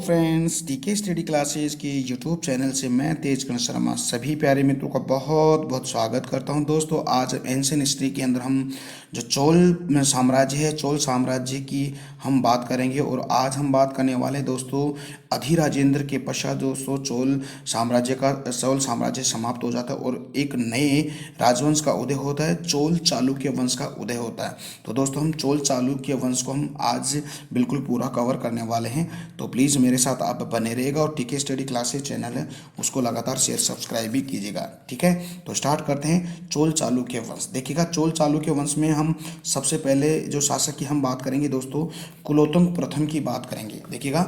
Friends, टीके study classes के YouTube channel से मैं तेजकर्ण शर्मा सभी प्यारे मित्रों का बहुत बहुत स्वागत करता हूं। दोस्तों, आज एंशियंट हिस्ट्री के अंदर हम जो चोल साम्राज्य है, चोल साम्राज्य की हम बात करेंगे। और आज हम बात करने वाले हैं दोस्तों, अधिराजेंद्र के पश्चात दोस्तों चोल साम्राज्य समाप्त हो जाता है और एक नए राजवंश का उदय होता है, चोल चालुक्य वंश का उदय होता है। तो दोस्तों, हम चोल चालुक्य वंश को हम आज बिल्कुल पूरा कवर करने वाले हैं। तो प्लीज़ मेरे साथ आप बने रहिएगा और टीके स्टडी क्लासेस चैनल है उसको लगातार शेयर सब्सक्राइब भी कीजिएगा। ठीक है, तो स्टार्ट करते हैं। चोल चालुक्य वंश, देखिएगा चोल चालुक्य वंश में हम सबसे पहले जो शासक की हम बात करेंगे दोस्तों, कुलोत्तुंग प्रथम की बात करेंगे। देखिएगा,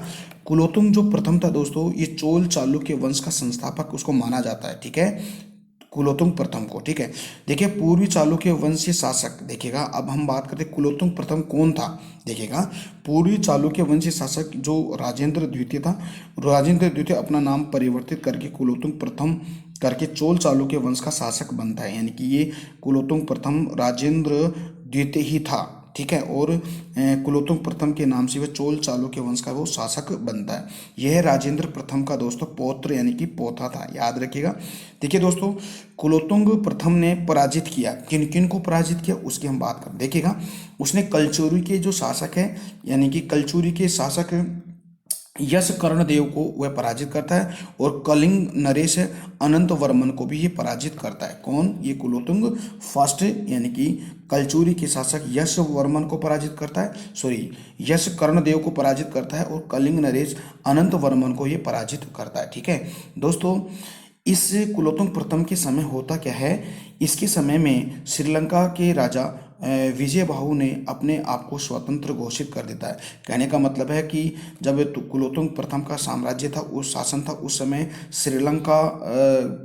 कुलोत्तुंग जो प्रथम था दोस्तों, ये चोल चालुक्य वंश का संस्थापक उसको माना जाता है। ठीक है, कुलोत्तुंग प्रथम को। ठीक है, देखिए पूर्वी चालुक्य वंशीय शासक, देखिएगा अब हम बात करते हैं कुलोत्तुंग प्रथम कौन था। देखिएगा, पूर्वी चालुक्य वंशीय शासक जो राजेंद्र द्वितीय था, राजेंद्र द्वितीय अपना नाम परिवर्तित करके कुलोत्तुंग प्रथम करके चोल चालुक्य वंश का शासक बनता है। यानी कि ये कुलोत्तुंग प्रथम राजेंद्र द्वितीय ही था। ठीक है, और कुलोत्तुंग प्रथम के नाम से वह चोल चालुक्य वंश का वो शासक बनता है। यह राजेंद्र प्रथम का दोस्तों पौत्र यानी कि पोता था, याद रखिएगा। देखिए दोस्तों, कुलोत्तुंग प्रथम ने पराजित किया, किन किन को पराजित किया उसकी हम बात करें। देखिएगा, उसने कलचुरी के जो शासक है, यानी कि कलचुरी के शासक यश कर्णदेव को वह पराजित करता है और कलिंग नरेश अनंत वर्मन को भी ये पराजित करता है। कौन? ये कुलोत्तुंग फर्स्ट यानी कि कलचुरी के शासक यश वर्मन को पराजित करता है, यश कर्णदेव को पराजित करता है और कलिंग नरेश अनंत वर्मन को ये पराजित करता है। ठीक है दोस्तों, इस कुलोत्तुंग प्रथम के समय होता क्या है, इसके समय में श्रीलंका के राजा विजय बाहु ने अपने आप को स्वतंत्र घोषित कर देता है। कहने का मतलब है कि जब कुलोत्तुंग प्रथम का साम्राज्य था, उस शासन था, उस समय श्रीलंका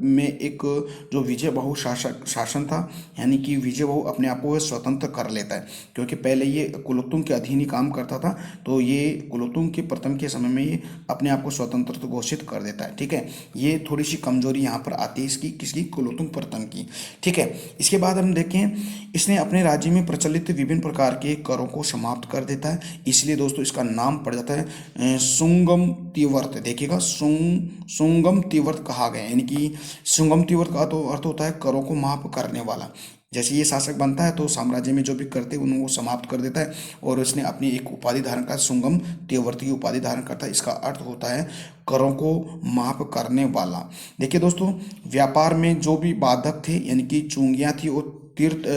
में एक जो विजय बाहु शासन था, यानी कि विजय बाहु अपने आप को स्वतंत्र कर लेता है, क्योंकि पहले ये कुलोत्तुंग के अधीन ही काम करता था। तो ये कुलोत्तुंग के प्रथम के समय में ये अपने आप को स्वतंत्र घोषित कर देता है। ठीक है, ये थोड़ी सी कमजोरी यहाँ पर आती है इसकी, किसकी? कुलोत्तुंग प्रथम की। ठीक है, इसके बाद हम देखें, इसने अपने राज्य में प्रचलित विभिन्न प्रकार के करों को समाप्त कर देता है, इसलिए दोस्तों इसका नाम पड़ जाता है सुंगम तिवर्त। देखिएगा, सुंगम तिवर्त कहा गया, यानी कि सुंगम तिवर्त का तो अर्थ होता है करों को माफ करने वाला। जैसे ये शासक बनता है तो साम्राज्य में जो भी करते हैं उनको समाप्त कर देता है और उसने अपनी एक उपाधि धारण कर, सुंगम तेवर्त की उपाधि धारण करता है। इसका अर्थ होता है करों को माफ करने वाला। देखिए दोस्तों, व्यापार में जो भी बाधक थे, यानी कि चुंगियाँ थी और तीर्थ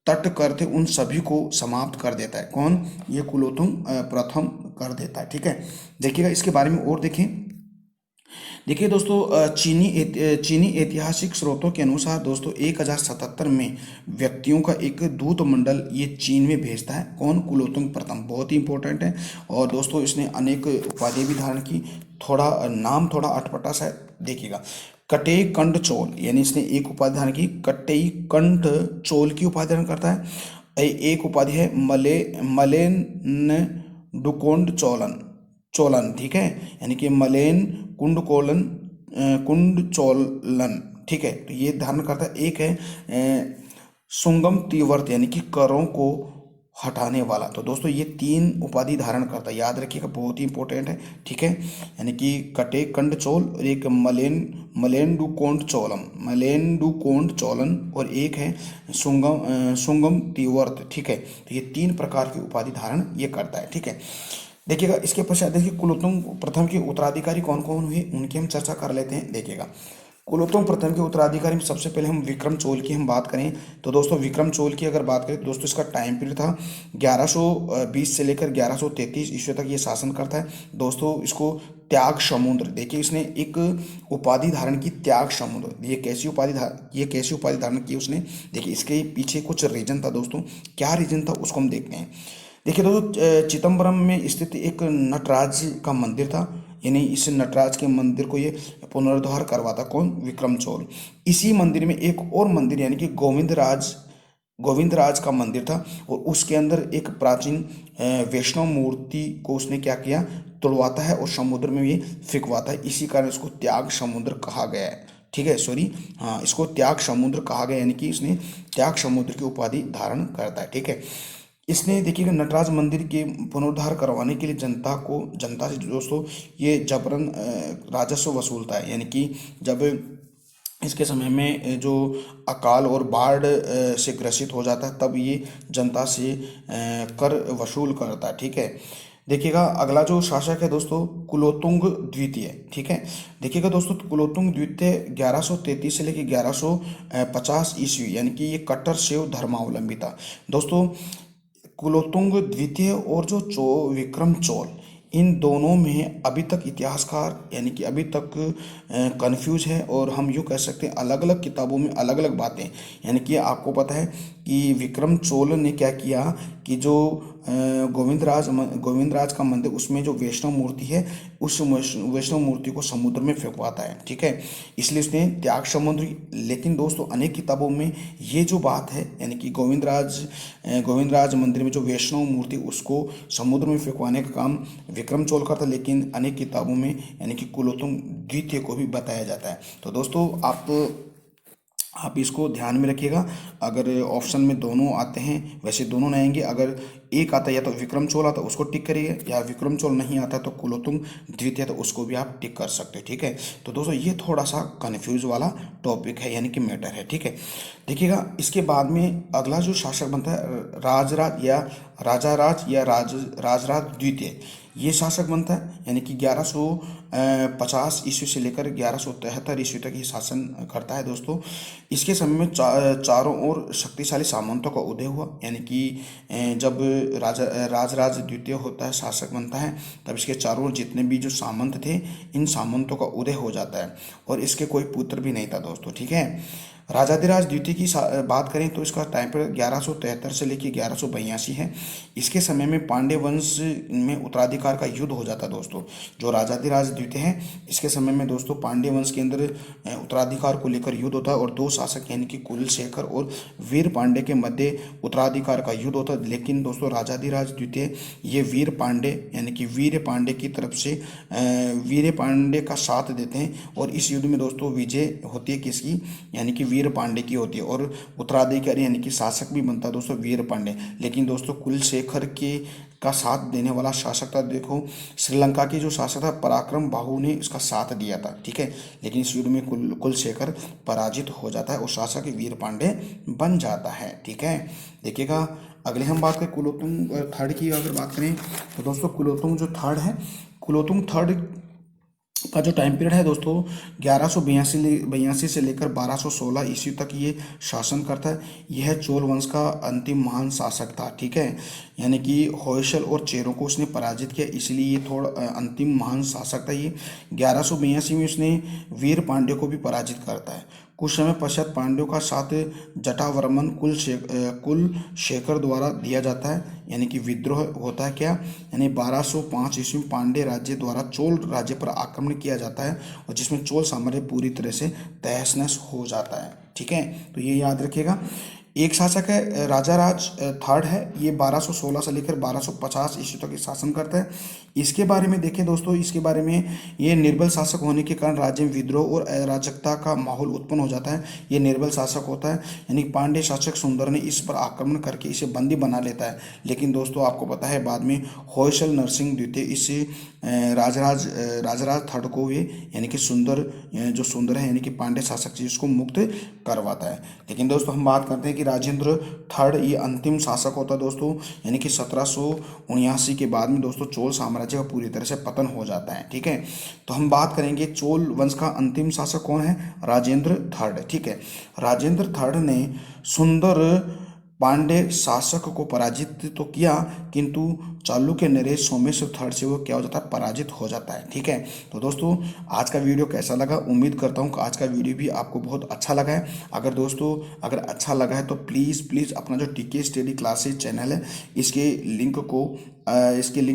तट कर थे, उन सभी को समाप्त कर देता है। कौन? ये कुलोत्तुंग प्रथम कर देता है। ठीक है, देखिएगा इसके बारे में और देखें। देखिए दोस्तों, चीनी ऐतिहासिक स्रोतों के अनुसार दोस्तों 1077 में व्यक्तियों का एक दूत मंडल ये चीन में भेजता है। कौन? कुलोत्तुंग प्रथम, बहुत ही इंपॉर्टेंट है। और दोस्तों इसने अनेक उपाधियां भी धारण की, थोड़ा नाम थोड़ा अटपटा सा देखिएगा। कटेई कंड चोल, यानी इसने एक उपाधि धारण की, कटेई कंठ चोल की उपाधि धारण करता है। एक उपाधि है मलेन डुकोंड चोलन चोलन। ठीक है, यानी कि मलेन कुंड चोलन। ठीक है, तो ये धारण करता है। एक है सुंगम तीव्रत, यानी कि करों को हटाने वाला। तो दोस्तों ये तीन उपाधि धारण करता है, याद रखिएगा, बहुत ही इंपॉर्टेंट है। ठीक है, यानी कि कटे कंड चोल और एक मलेंडु कोंड चोलन और एक है सुंगम तीव्रत। ठीक है, तो ये तीन प्रकार की उपाधि धारण ये करता है। ठीक है, देखिएगा इसके पश्चात देखिए कुलोत्तुंग प्रथम के उत्तराधिकारी कौन कौन हुए उनकी हम चर्चा कर लेते हैं। देखिएगा, कुलोत्तुंग प्रथम के उत्तराधिकारी में सबसे पहले हम विक्रम चोल की हम बात करें तो दोस्तों, विक्रम चोल की अगर बात करें तो दोस्तों इसका टाइम पीरियड था 1120 से लेकर 1133 ईस्वी तक ये शासन करता है। दोस्तों इसको त्याग समुद्र, देखिए इसने एक उपाधि धारण की, त्याग समुद्र। ये कैसी उपाधि धारण की उसने? देखिए इसके पीछे कुछ रीजन था दोस्तों, क्या रीजन था उसको हम देखते हैं। देखिए दोस्तों, चिदम्बरम में स्थित एक नटराज का मंदिर था, यानी इस नटराज के मंदिर को ये पुनरुद्धार करवाता कौन? विक्रम चोल। इसी मंदिर में एक और मंदिर, यानी कि गोविंदराज का मंदिर था और उसके अंदर एक प्राचीन वैष्णव मूर्ति को उसने क्या किया? तोड़वाता है और समुद्र में ये फेंकवाता है। इसी कारण इसको त्याग समुद्र कहा गया है। ठीक है, सॉरी, हाँ, इसको त्याग समुद्र कहा गया, यानी कि इसने त्याग समुद्र की उपाधि धारण करता है। ठीक है, इसने देखिएगा नटराज मंदिर के पुनरुद्धार करवाने के लिए जनता से दोस्तों ये जबरन राजस्व वसूलता है। यानी कि जब इसके समय में जो अकाल और बाढ़ से ग्रसित हो जाता है, तब ये जनता से कर वसूल करता है। ठीक है, देखिएगा अगला जो शासक है दोस्तों कुलोत्तुंग द्वितीय। ठीक है, देखिएगा दोस्तों कुलोत्तुंग द्वितीय 1133 से लेकर 1150 ईस्वी, यानी कि ये कट्टर शैव धर्मावलंबी था दोस्तों। कुलोत्तुंग द्वितीय और जो विक्रम चौल, इन दोनों में अभी तक इतिहासकार यानी कि अभी तक कंफ्यूज है, और हम यूँ कह सकते हैं अलग अलग किताबों में अलग अलग बातें। यानी कि आपको पता है कि विक्रम चोल ने क्या किया कि जो गोविंदराज का मंदिर, उसमें जो वैष्णव मूर्ति है, उस वैष्णव मूर्ति को समुद्र में फेंकवाता है। ठीक है, इसलिए उसने त्याग समुद्र। लेकिन दोस्तों अनेक किताबों में ये जो बात है, यानी कि गोविंदराज मंदिर में जो वैष्णव मूर्ति, उसको समुद्र में फेंकवाने का काम विक्रम चोल करता, लेकिन अनेक किताबों में यानी कि कुलोत्तुंग द्वितीय को भी बताया जाता है। तो दोस्तों आप इसको ध्यान में रखिएगा। अगर ऑप्शन में दोनों आते हैं, वैसे दोनों नहीं आएंगे, अगर एक आता है या तो विक्रम चोल आता है उसको टिक करिए, या विक्रम चोल नहीं आता तो कुलोत्तुंग द्वितीय, तो उसको भी आप टिक कर सकते हो। ठीक है, तो दोस्तों ये थोड़ा सा कन्फ्यूज वाला टॉपिक है, यानी कि मैटर है। ठीक है, देखिएगा इसके बाद में अगला जो शासक बनता है राजराज या राजाराज या राजराज द्वितीय, ये शासक बनता है। यानी कि 1150 ईस्वी से लेकर 1173 ईस्वी तक ये शासन करता है दोस्तों। इसके समय में चारों ओर शक्तिशाली सामंतों का उदय हुआ। यानी कि जब राजराज द्वितीय होता है, शासक बनता है, तब इसके चारों ओर जितने भी जो सामंत थे, इन सामंतों का उदय हो जाता है, और इसके कोई पुत्र भी नहीं था दोस्तों। ठीक है, राजाधिराज द्वितीय की बात करें तो इसका टाइम पीरियड 1173 से लेकर 1182 है। इसके समय में पांड्य वंश में उत्तराधिकार का युद्ध हो जाता है दोस्तों। जो राजाधिराज द्वितीय है, इसके समय में दोस्तों पांड्य वंश के अंदर उत्तराधिकार को लेकर युद्ध होता है, और दो शासक यानी कि कुलशेखर और वीर पांड्य के मध्य उत्तराधिकार का युद्ध होता है। लेकिन दोस्तों राजाधिराज द्वितीय ये वीर पांड्य यानी कि वीर पांड्य की तरफ से वीर पांड्य का साथ देते हैं, और इस युद्ध में दोस्तों विजय होती है किसकी, यानी कि वीर पांड्य की होती है, और उत्तराधिकारी यानी कि शासक भी बनता है दोस्तों वीर पांड्य। लेकिन दोस्तों कुलशेखर के का साथ देने वाला शासक था, देखो श्रीलंका के जो शासक था पराक्रम बाहु ने इसका साथ दिया था। ठीक है, लेकिन इस युद्ध में कुलशेखर पराजित हो जाता है और शासक वीर पांड्य बन जाता है। ठीक है, देखिएगा अगले हम बात करें कुलोत्तुंग थर्ड की। अगर बात करें तो दोस्तों कुलोत्तुंग जो थर्ड है, कुलोत्तुंग थर्ड का जो टाइम पीरियड है दोस्तों 1182 से लेकर 1216 ईस्वी तक ये शासन करता है। यह चोल वंश का अंतिम महान शासक था। ठीक है, यानी कि होयसल और चेरों को उसने पराजित किया, इसलिए ये थोड़ा अंतिम महान शासक था। ये 1182 में उसने वीर पांड्य को भी पराजित करता है। कुछ समय पश्चात पांड्यों का साथ जटावर्मन कुलशेखर द्वारा दिया जाता है, यानी कि विद्रोह होता है क्या, यानी 1205 ईस्वी में पांड्य राज्य द्वारा चोल राज्य पर आक्रमण किया जाता है, और जिसमें चोल साम्राज्य पूरी तरह से तहस नहस हो जाता है। ठीक है, तो ये याद रखिएगा। एक शासक है राजाराज थर्ड है, ये 1216 से लेकर 1250 ईस्वी तक शासन करता है। इसके बारे में देखें दोस्तों, इसके बारे में ये निर्बल शासक होने के कारण राज्य में विद्रोह और अराजकता का माहौल उत्पन्न हो जाता है। ये निर्बल शासक होता है, यानी पांड्य शासक सुंदर ने इस पर आक्रमण करके इसे बंदी बना लेता है। लेकिन दोस्तों आपको पता है बाद में होयसल नरसिंह द्वितीय इस राजराज थर्ड को ये यानी कि जो सुंदर है यानी कि पांड्य शासक जी उसको मुक्त करवाता है। लेकिन दोस्तों हम बात करते हैं कि राजेंद्र थर्ड ये अंतिम शासक होता है दोस्तों, यानी कि 1779 के बाद में दोस्तों चोल साम्राज्य का पूरी तरह से पतन हो जाता है। ठीक है, तो हम बात करेंगे चोल वंश का अंतिम शासक कौन है, राजेंद्र थर्ड। ठीक है, राजेंद्र थर्ड ने सुंदर पांड्य शासक को पराजित तो किया, किंतु चालुक्य नरेश सोमेश्वर थर्ड से वो क्या हो जाता है, पराजित हो जाता है। ठीक है, तो दोस्तों आज का वीडियो कैसा लगा, उम्मीद करता हूँ कि आज का वीडियो भी आपको बहुत अच्छा लगा है। अगर अच्छा लगा है तो प्लीज़ अपना जो टीके स्टडी क्लासेज चैनल है इसके लिंक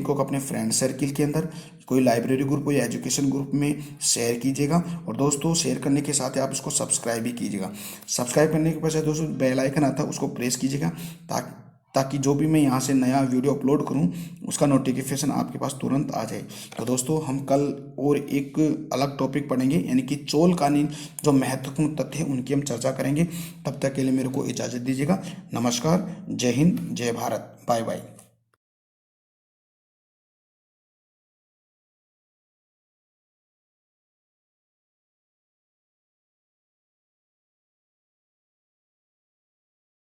को अपने फ्रेंड सर्किल के अंदर, कोई लाइब्रेरी ग्रुप या एजुकेशन ग्रुप में शेयर कीजिएगा, और दोस्तों शेयर करने के साथ ही आप इसको सब्सक्राइब भी कीजिएगा। सब्सक्राइब करने के पश्चात दोस्तों बेल आइकन आता है उसको प्रेस कीजिएगा, ताकि ताकि जो भी मैं यहाँ से नया वीडियो अपलोड करूँ उसका नोटिफिकेशन आपके पास तुरंत आ जाए। तो दोस्तों हम कल और एक अलग टॉपिक पढ़ेंगे, यानी कि चोल कालीन जो महत्वपूर्ण तथ्य हैं उनकी हम चर्चा करेंगे। तब तक के लिए मेरे को इजाज़त दीजिएगा। नमस्कार, जय हिंद, जय भारत, बाय बाय।